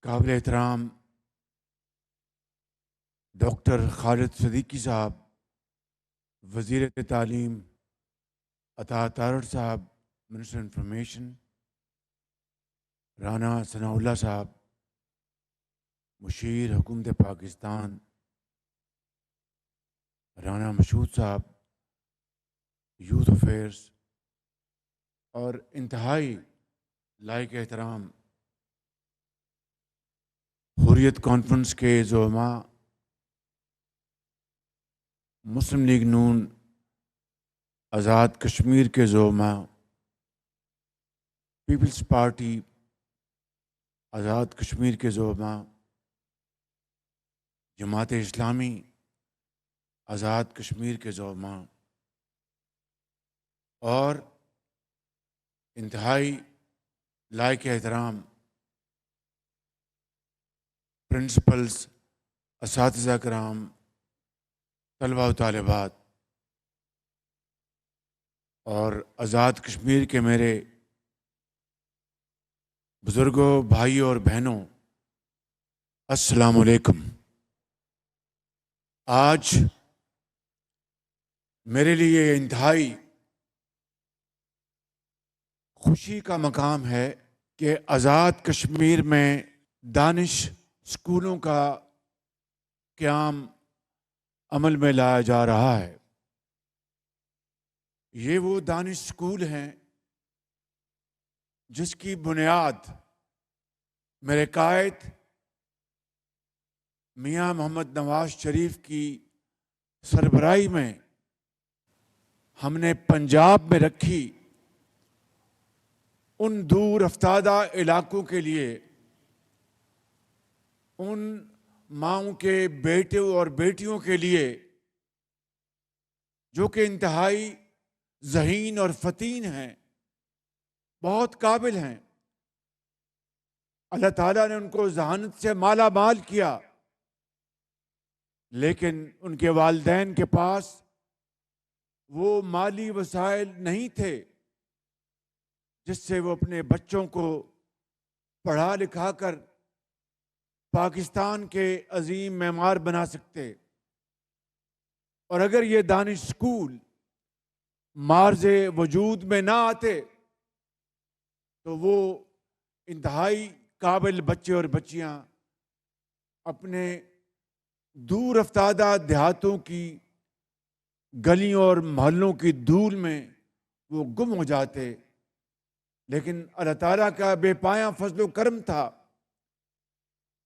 قابل احترام ڈاکٹر خالد صدیقی صاحب، وزیر تعلیم عطا تارڑ صاحب، منسٹر انفارمیشن رانا ثناء اللہ صاحب، مشیر حکومت پاکستان رانا مشہود صاحب، یوتھ افیئرس، اور انتہائی لائق احترام حریت کانفرنس کے زعماء، مسلم لیگ نون آزاد کشمیر کے زعماء، پیپلز پارٹی آزاد کشمیر کے زعماء، جماعت اسلامی آزاد کشمیر کے زعماء، اور انتہائی لائق احترام پرنسپلز، اساتذہ کرام، طلباء و طالبات، اور آزاد کشمیر کے میرے بزرگوں، بھائیوں اور بہنوں، السلام علیکم۔ آج میرے لیے انتہائی خوشی کا مقام ہے کہ آزاد کشمیر میں دانش اسکولوں کا قیام عمل میں لایا جا رہا ہے۔ یہ وہ دانش اسکول ہیں جس کی بنیاد میرے قائد میاں محمد نواز شریف کی سربراہی میں ہم نے پنجاب میں رکھی، ان دور افتادہ علاقوں کے لیے، ان ماؤں کے بیٹوں اور بیٹیوں کے لیے جو کہ انتہائی ذہین اور فطین ہیں، بہت قابل ہیں۔ اللہ تعالیٰ نے ان کو ذہانت سے مالا مال کیا، لیکن ان کے والدین کے پاس وہ مالی وسائل نہیں تھے جس سے وہ اپنے بچوں کو پڑھا لکھا کر پاکستان کے عظیم معمار بنا سکتے۔ اور اگر یہ دانش اسکول معرض وجود میں نہ آتے تو وہ انتہائی قابل بچے اور بچیاں اپنے دور افتادہ دیہاتوں کی گلیوں اور محلوں کی دھول میں وہ گم ہو جاتے۔ لیکن اللہ تعالیٰ کا بے پایاں فضل و کرم تھا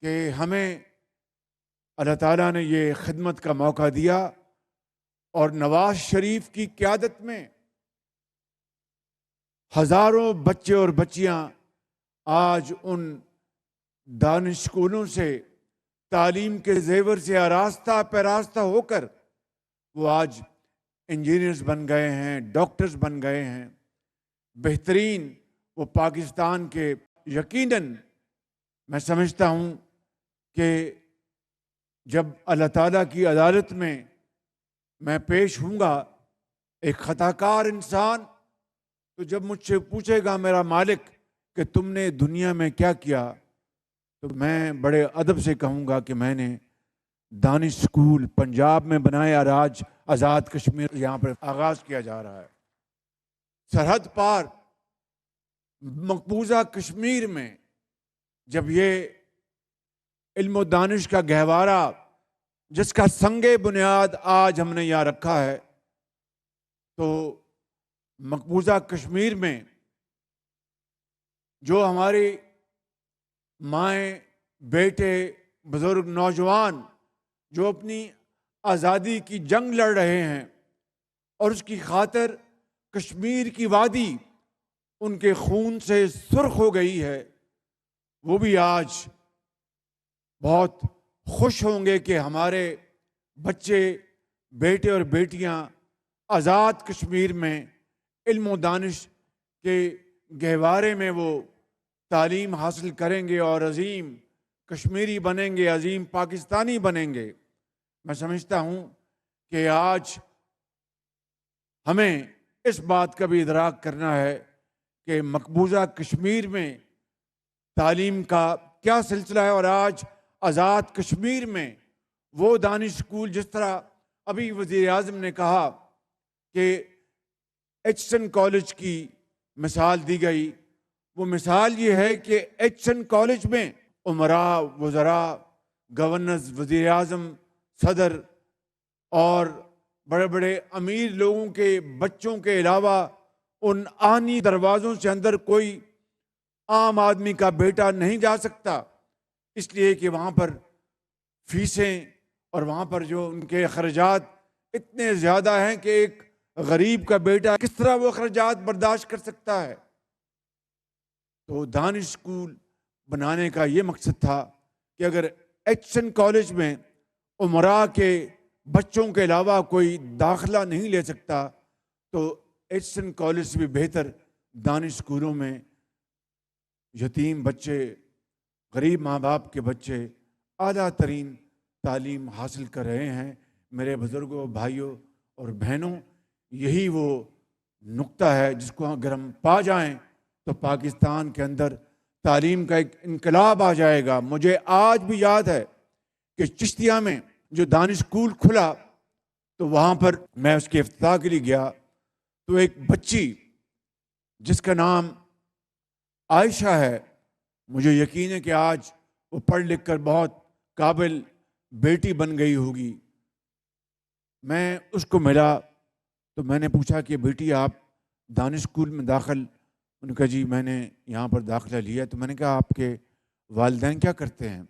کہ ہمیں اللہ تعالیٰ نے یہ خدمت کا موقع دیا، اور نواز شریف کی قیادت میں ہزاروں بچے اور بچیاں آج ان دانش اسکولوں سے تعلیم کے زیور سے آراستہ پیراستہ ہو کر وہ آج انجینئرز بن گئے ہیں، ڈاکٹرز بن گئے ہیں، بہترین وہ پاکستان کے۔ یقیناً میں سمجھتا ہوں کہ جب اللہ تعالیٰ کی عدالت میں میں پیش ہوں گا، ایک خطا کار انسان تو جب مجھ سے پوچھے گا میرا مالک کہ تم نے دنیا میں کیا کیا، تو میں بڑے ادب سے کہوں گا کہ میں نے دانش اسکول پنجاب میں بنایا، اور آج آزاد کشمیر یہاں پر آغاز کیا جا رہا ہے۔ سرحد پار مقبوضہ کشمیر میں جب یہ علم و دانش کا گہوارہ جس کا سنگ بنیاد آج ہم نے یہاں رکھا ہے، تو مقبوضہ کشمیر میں جو ہماری مائیں، بیٹے، بزرگ، نوجوان جو اپنی آزادی کی جنگ لڑ رہے ہیں اور اس کی خاطر کشمیر کی وادی ان کے خون سے سرخ ہو گئی ہے، وہ بھی آج بہت خوش ہوں گے کہ ہمارے بچے، بیٹے اور بیٹیاں آزاد کشمیر میں علم و دانش کے گہوارے میں وہ تعلیم حاصل کریں گے اور عظیم کشمیری بنیں گے، عظیم پاکستانی بنیں گے۔ میں سمجھتا ہوں کہ آج ہمیں اس بات کا بھی ادراک کرنا ہے کہ مقبوضہ کشمیر میں تعلیم کا کیا سلسلہ ہے. اور آج آزاد کشمیر میں وہ دانش اسکول، جس طرح ابھی وزیر اعظم نے کہا کہ ایچسن کالج کی مثال دی گئی، وہ مثال یہ ہے کہ ایچسن کالج میں امراء، وزراء، گورنرز، وزیر اعظم، صدر اور بڑے بڑے امیر لوگوں کے بچوں کے علاوہ ان آہنی دروازوں سے اندر کوئی عام آدمی کا بیٹا نہیں جا سکتا، اس لیے کہ وہاں پر فیسیں اور وہاں پر جو ان کے اخراجات اتنے زیادہ ہیں کہ ایک غریب کا بیٹا کس طرح وہ اخراجات برداشت کر سکتا ہے. تو دانش اسکول بنانے کا یہ مقصد تھا کہ اگر ایچسن کالج میں امراء کے بچوں کے علاوہ کوئی داخلہ نہیں لے سکتا تو ایچسن کالج سے بھی بہتر دانش اسکولوں میں یتیم بچے، غریب ماں باپ کے بچے اعلیٰ ترین تعلیم حاصل کر رہے ہیں. میرے بزرگوں، بھائیوں اور بہنوں، یہی وہ نقطہ ہے جس کو اگر ہم پا جائیں تو پاکستان کے اندر تعلیم کا ایک انقلاب آ جائے گا. مجھے آج بھی یاد ہے کہ چشتیہ میں جو دانش اسکول کھلا تو وہاں پر میں اس کے افتتاح کے لیے گیا تو ایک بچی جس کا نام عائشہ ہے، مجھے یقین ہے کہ آج وہ پڑھ لکھ کر بہت قابل بیٹی بن گئی ہوگی. میں اس کو ملا تو میں نے پوچھا کہ بیٹی آپ دانش اسکول میں داخل، انہوں نے کہا جی میں نے یہاں پر داخلہ لیا. تو میں نے کہا آپ کے والدین کیا کرتے ہیں؟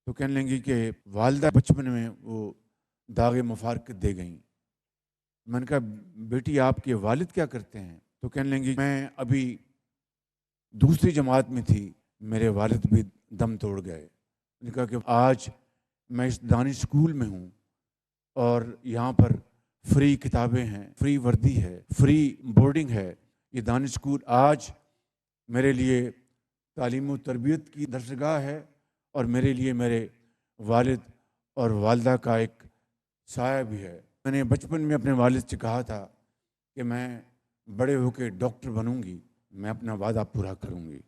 تو کہنے لگی کہ والدہ بچپن میں وہ داغ مفارقت دے گئیں. میں نے کہا بیٹی آپ کے والد کیا کرتے ہیں؟ تو کہنے لگی میں ابھی دوسری جماعت میں تھی، میرے والد بھی دم توڑ گئے. میں نے کہا کہ آج میں اس دانش اسکول میں ہوں اور یہاں پر فری کتابیں ہیں، فری وردی ہے، فری بورڈنگ ہے. یہ دانش اسکول آج میرے لیے تعلیم و تربیت کی درسگاہ ہے اور میرے لیے میرے والد اور والدہ کا ایک سایہ بھی ہے. میں نے بچپن میں اپنے والد سے کہا تھا کہ میں بڑے ہو کے ڈاکٹر بنوں گی، میں اپنا وعدہ پورا کروں گی.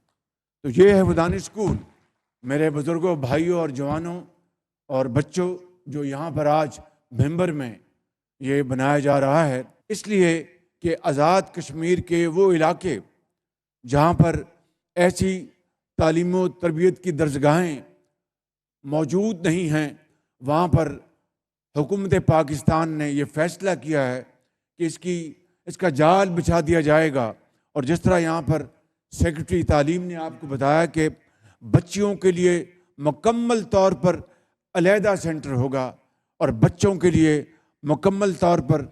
تو یہ ہے وہ دانش اسکول. میرے بزرگوں، بھائیوں اور جوانوں اور بچوں، جو یہاں پر آج بھمبر میں یہ بنایا جا رہا ہے، اس لیے کہ آزاد کشمیر کے وہ علاقے جہاں پر ایسی تعلیم و تربیت کی درسگاہیں موجود نہیں ہیں، وہاں پر حکومت پاکستان نے یہ فیصلہ کیا ہے کہ اس کا جال بچھا دیا جائے گا. اور جس طرح یہاں پر سیکرٹری تعلیم نے آپ کو بتایا کہ بچیوں کے لیے مکمل طور پر علیحدہ سینٹر ہوگا اور بچوں کے لیے مکمل طور پر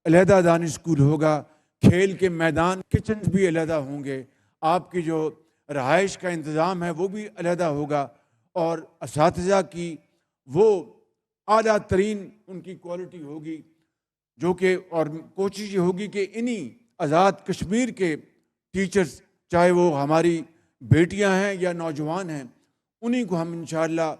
علیحدہ دانش اسکول ہوگا، کھیل کے میدان، کچنز بھی علیحدہ ہوں گے، آپ کی جو رہائش کا انتظام ہے وہ بھی علیحدہ ہوگا، اور اساتذہ کی وہ اعلیٰ ترین ان کی کوالٹی ہوگی، جو کہ اور کوشش یہ ہوگی کہ انہی آزاد کشمیر کے ٹیچرز، چاہے وہ ہماری بیٹیاں ہیں یا نوجوان ہیں، انہی کو ہم انشاءاللہ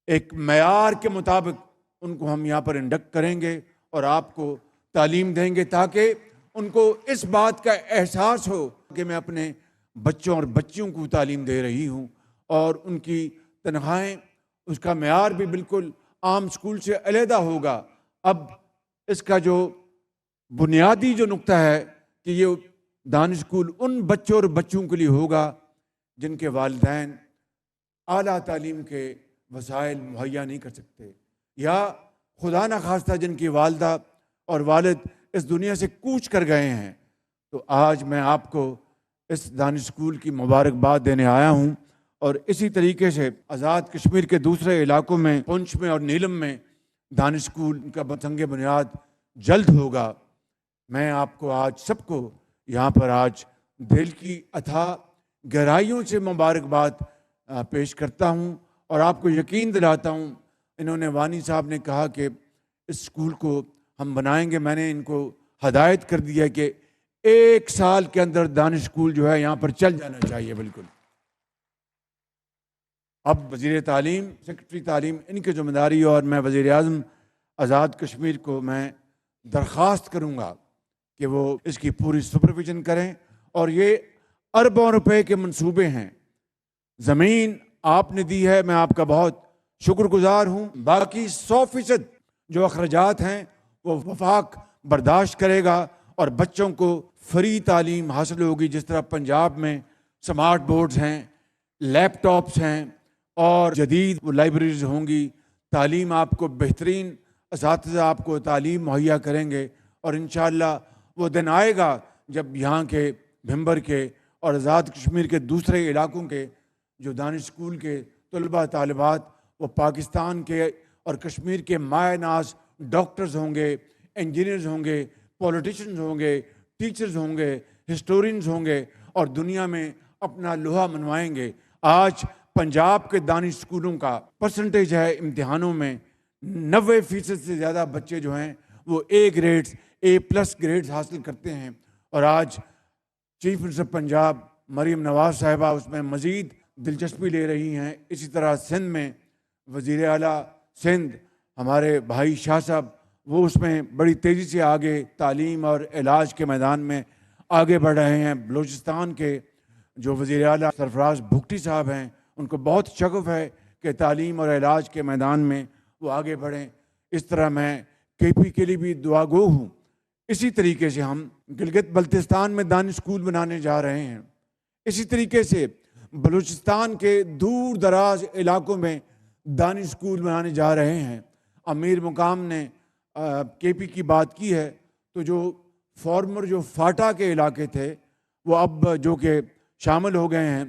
ایک معیار کے مطابق ان کو ہم یہاں پر انڈکٹ کریں گے اور آپ کو تعلیم دیں گے، تاکہ ان کو اس بات کا احساس ہو کہ میں اپنے بچوں اور بچیوں کو تعلیم دے رہی ہوں، اور ان کی تنخواہیں، اس کا معیار بھی بالکل عام اسکول سے علیحدہ ہوگا. اب اس کا جو بنیادی جو نقطہ ہے کہ یہ دانش اسکول ان بچوں اور بچوں کے لیے ہوگا جن کے والدین اعلیٰ تعلیم کے وسائل مہیا نہیں کر سکتے، یا خدا نخواستہ جن کی والدہ اور والد اس دنیا سے کوچ کر گئے ہیں. تو آج میں آپ کو اس دانش اسکول کی مبارکباد دینے آیا ہوں، اور اسی طریقے سے آزاد کشمیر کے دوسرے علاقوں میں، پونچھ میں اور نیلم میں دانش اسکول کا سنگ بنیاد جلد ہوگا. میں آپ کو آج سب کو یہاں پر آج دل کی اتھاہ گہرائیوں سے مبارکباد پیش کرتا ہوں، اور آپ کو یقین دلاتا ہوں. انہوں نے وانی صاحب نے کہا کہ اس اسکول کو ہم بنائیں گے، میں نے ان کو ہدایت کر دیا کہ 1 سال کے اندر دانش اسکول جو ہے یہاں پر چل جانا چاہیے. بالکل. اب وزیر تعلیم، سیکرٹری تعلیم، ان کی ذمہ داری، اور میں وزیر اعظم آزاد کشمیر کو میں درخواست کروں گا کہ وہ اس کی پوری سپرویژن کریں. اور یہ اربوں روپے کے منصوبے ہیں. زمین آپ نے دی ہے، میں آپ کا بہت شکر گزار ہوں. باقی 100% جو اخراجات ہیں وہ وفاق برداشت کرے گا اور بچوں کو فری تعلیم حاصل ہوگی. جس طرح پنجاب میں سمارٹ بورڈز ہیں، لیپ ٹاپس ہیں اور جدید لائبریریز ہوں گی. تعلیم آپ کو بہترین اساتذہ آپ کو تعلیم مہیا کریں گے اور انشاءاللہ وہ دن آئے گا جب یہاں کے بھمبر کے اور آزاد کشمیر کے دوسرے علاقوں کے جو دانش اسکول کے طلباء طالبات وہ پاکستان کے اور کشمیر کے مایہ ناز ڈاکٹرز ہوں گے، انجینئرز ہوں گے، پولیٹیشنز ہوں گے، ٹیچرز ہوں گے، ہسٹورینز ہوں گے اور دنیا میں اپنا لوہا منوائیں گے. آج پنجاب کے دانش اسکولوں کا پرسنٹیج ہے امتحانوں میں 90% سے زیادہ بچے جو ہیں وہ A+ گریڈز حاصل کرتے ہیں. اور آج چیف منسٹر پنجاب مریم نواز صاحبہ اس میں مزید دلچسپی لے رہی ہیں. اسی طرح سندھ میں وزیر اعلیٰ سندھ ہمارے بھائی شاہ صاحب وہ اس میں بڑی تیزی سے آگے تعلیم اور علاج کے میدان میں آگے بڑھ رہے ہیں. بلوچستان کے جو وزیر اعلیٰ سرفراز بھگٹی صاحب ہیں ان کو بہت شغف ہے کہ تعلیم اور علاج کے میدان میں وہ آگے بڑھیں. اس طرح میں KP کے لیے بھی دعا گو ہوں. اسی طریقے سے ہم گلگت بلتستان میں دانش اسکول بنانے جا رہے ہیں. اسی طریقے سے بلوچستان کے دور دراز علاقوں میں دانش اسکول بنانے جا رہے ہیں. امیر مقام نے KP کی بات کی ہے تو جو فارمر جو فاٹا کے علاقے تھے وہ اب جو کہ شامل ہو گئے ہیں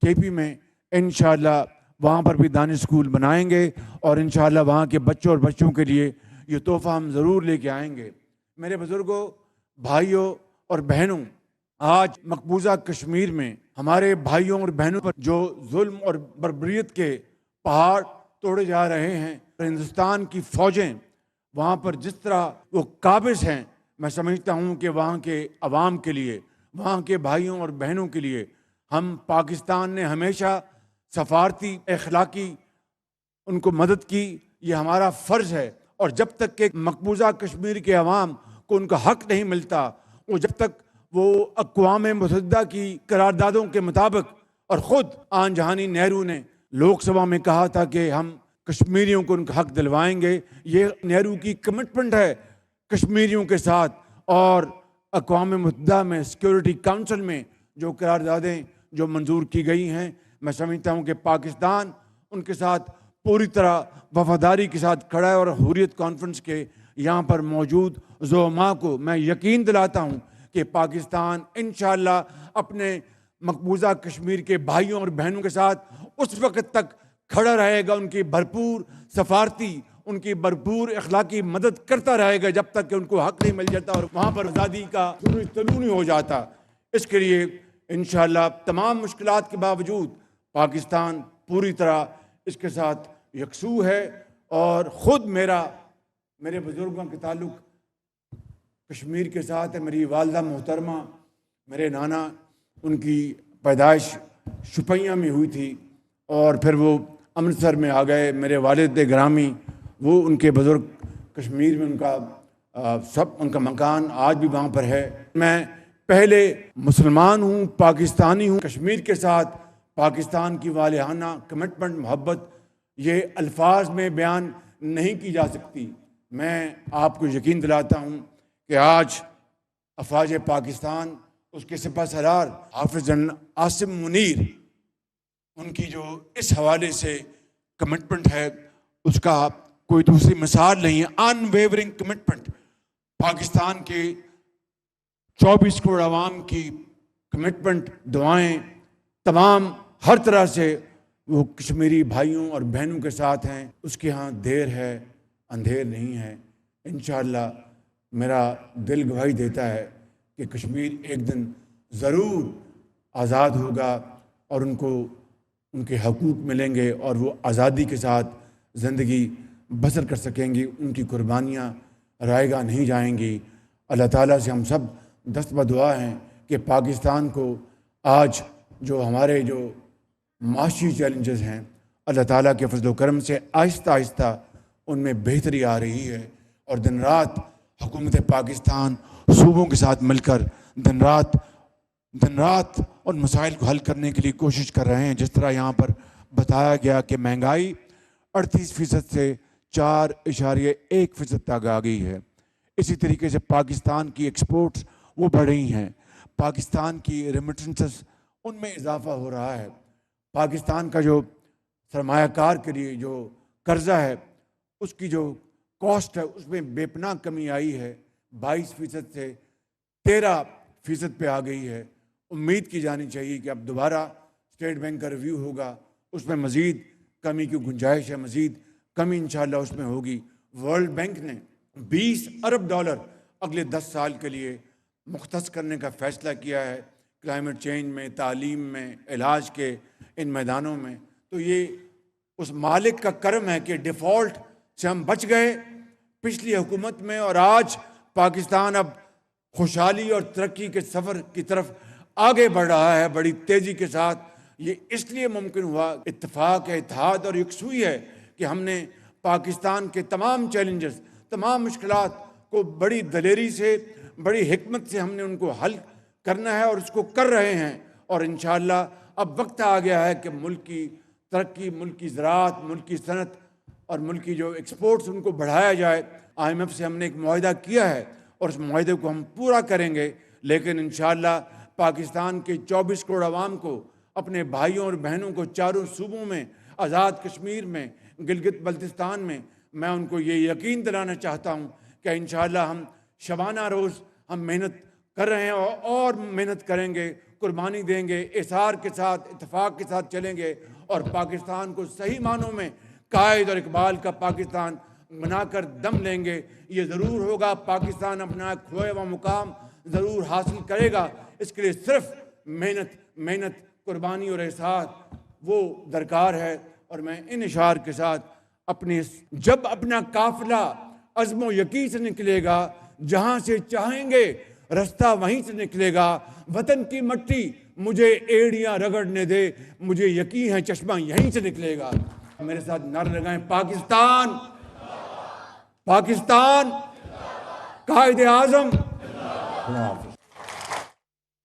KP میں انشاءاللہ وہاں پر بھی دانش اسکول بنائیں گے اور انشاءاللہ وہاں کے بچوں اور بچوں کے لیے یہ تحفہ ہم ضرور لے کے آئیں گے. میرے بزرگوں، بھائیوں اور بہنوں، آج مقبوضہ کشمیر میں ہمارے بھائیوں اور بہنوں پر جو ظلم اور بربریت کے پہاڑ توڑے جا رہے ہیں، ہندوستان کی فوجیں وہاں پر جس طرح وہ قابض ہیں، میں سمجھتا ہوں کہ وہاں کے عوام کے لیے، وہاں کے بھائیوں اور بہنوں کے لیے ہم پاکستان نے ہمیشہ سفارتی اخلاقی ان کو مدد کی. یہ ہمارا فرض ہے اور جب تک کہ مقبوضہ کشمیر کے عوام کو ان کا حق نہیں ملتا، وہ جب تک وہ اقوام متحدہ کی قراردادوں کے مطابق، اور خود آن جہانی نہرو نے لوک سبھا میں کہا تھا کہ ہم کشمیریوں کو ان کا حق دلوائیں گے. یہ نہرو کی کمٹمنٹ ہے کشمیریوں کے ساتھ. اور اقوام متحدہ میں سیکیورٹی کونسل میں جو قراردادیں جو منظور کی گئی ہیں، میں سمجھتا ہوں کہ پاکستان ان کے ساتھ پوری طرح وفاداری کے ساتھ کھڑا ہے. اور حریت کانفرنس کے یہاں پر موجود زعماء کو میں یقین دلاتا ہوں کہ پاکستان انشاءاللہ اپنے مقبوضہ کشمیر کے بھائیوں اور بہنوں کے ساتھ اس وقت تک کھڑا رہے گا، ان کی بھرپور سفارتی، ان کی بھرپور اخلاقی مدد کرتا رہے گا جب تک کہ ان کو حق نہیں مل جاتا اور وہاں پر آزادی کا طلوع نہیں ہو جاتا. اس کے لیے انشاءاللہ تمام مشکلات کے باوجود پاکستان پوری طرح اس کے ساتھ یکسو ہے. اور خود میرے بزرگوں کے تعلق کشمیر کے ساتھ ہے. میری والدہ محترمہ، میرے نانا، ان کی پیدائش شپیاں میں ہوئی تھی اور پھر وہ امرتسر میں آ گئے. میرے والد گرامی وہ ان کے بزرگ کشمیر میں ان کا مکان آج بھی وہاں پر ہے. میں پہلے مسلمان ہوں، پاکستانی ہوں. کشمیر کے ساتھ پاکستان کی والہانہ کمٹمنٹ، محبت یہ الفاظ میں بیان نہیں کی جا سکتی. میں آپ کو یقین دلاتا ہوں کہ آج افواج پاکستان، اس کے سپہ سالار حافظ جنرل عاصم منیر، ان کی جو اس حوالے سے کمٹمنٹ ہے اس کا کوئی دوسری مثال نہیں ہے. ان ویورنگ کمٹمنٹ. پاکستان کے 24 کروڑ عوام کی کمٹمنٹ، دعائیں تمام ہر طرح سے وہ کشمیری بھائیوں اور بہنوں کے ساتھ ہیں. اس کے ہاں دیر ہے اندھیر نہیں ہے. انشاءاللہ میرا دل گواہی دیتا ہے کہ کشمیر ایک دن ضرور آزاد ہوگا اور ان کو ان کے حقوق ملیں گے اور وہ آزادی کے ساتھ زندگی بسر کر سکیں گی. ان کی قربانیاں رائے گاہ نہیں جائیں گی. اللہ تعالیٰ سے ہم سب دست بدعا ہیں کہ پاکستان کو آج جو ہمارے جو معاشی چیلنجز ہیں، اللہ تعالیٰ کے فضل و کرم سے آہستہ آہستہ ان میں بہتری آ رہی ہے. اور دن رات حکومت پاکستان صوبوں کے ساتھ مل کر دن رات دن رات ان مسائل کو حل کرنے کے لیے کوشش کر رہے ہیں. جس طرح یہاں پر بتایا گیا کہ مہنگائی 38% سے 4.1% تک آ گئی ہے. اسی طریقے سے پاکستان کی ایکسپورٹس وہ بڑھ رہی ہیں. پاکستان کی ریمیٹنسز ان میں اضافہ ہو رہا ہے. پاکستان کا جو سرمایہ کار کے لیے جو قرضہ ہے اس کی جو کاسٹ ہے اس میں بے پناہ کمی آئی ہے. 22% سے 13% پہ آ گئی ہے. امید کی جانی چاہیے کہ اب دوبارہ اسٹیٹ بینک کا ریویو ہوگا, اس میں مزید کمی کی گنجائش ہے, مزید کمی انشاءاللہ اس میں ہوگی. ورلڈ بینک نے $20 ارب اگلے 10 سال کے لیے مختص کرنے کا فیصلہ کیا ہے کلائمیٹ چینج میں, تعلیم میں, علاج کے ان میدانوں میں. تو یہ اس مالک کا کرم ہے کہ ڈیفالٹ سے ہم بچ گئے پچھلی حکومت میں, اور آج پاکستان اب خوشحالی اور ترقی کے سفر کی طرف آگے بڑھ رہا ہے بڑی تیزی کے ساتھ. یہ اس لیے ممکن ہوا, اتفاق ہے, اتحاد اور یکسوئی ہے کہ ہم نے پاکستان کے تمام چیلنجز, تمام مشکلات کو بڑی دلیری سے, بڑی حکمت سے ہم نے ان کو حل کرنا ہے اور اس کو کر رہے ہیں. اور انشاءاللہ اب وقت آ گیا ہے کہ ملک کی ترقی, ملک کی زراعت, ملک کی صنعت اور ملک کی جو ایکسپورٹس ان کو بڑھایا جائے. IMF سے ہم نے ایک معاہدہ کیا ہے اور اس معاہدے کو ہم پورا کریں گے, لیکن انشاءاللہ پاکستان کے 24 کروڑ عوام کو, اپنے بھائیوں اور بہنوں کو چاروں صوبوں میں, آزاد کشمیر میں, گلگت بلتستان میں, میں ان کو یہ یقین دلانا چاہتا ہوں کہ انشاءاللہ ہم شبانہ روز ہم محنت کر رہے ہیں اور محنت کریں گے, قربانی دیں گے, اصرار کے ساتھ, اتفاق کے ساتھ چلیں گے اور پاکستان کو صحیح معنوں میں قائد اور اقبال کا پاکستان بنا کر دم لیں گے. یہ ضرور ہوگا, پاکستان اپنا کھویا ہوا مقام ضرور حاصل کرے گا. اس کے لیے صرف محنت, قربانی اور احساس وہ درکار ہے. اور میں ان اشعار کے ساتھ جب اپنا قافلہ عزم و یقین سے نکلے گا, جہاں سے چاہیں گے رستہ وہیں سے نکلے گا, وطن کی مٹی مجھے ایڑیاں رگڑنے دے, مجھے یقین ہے چشمہ یہیں سے نکلے گا. میرے ساتھ نعرہ لگائیں, پاکستان, پاکستان, قائد اعظم.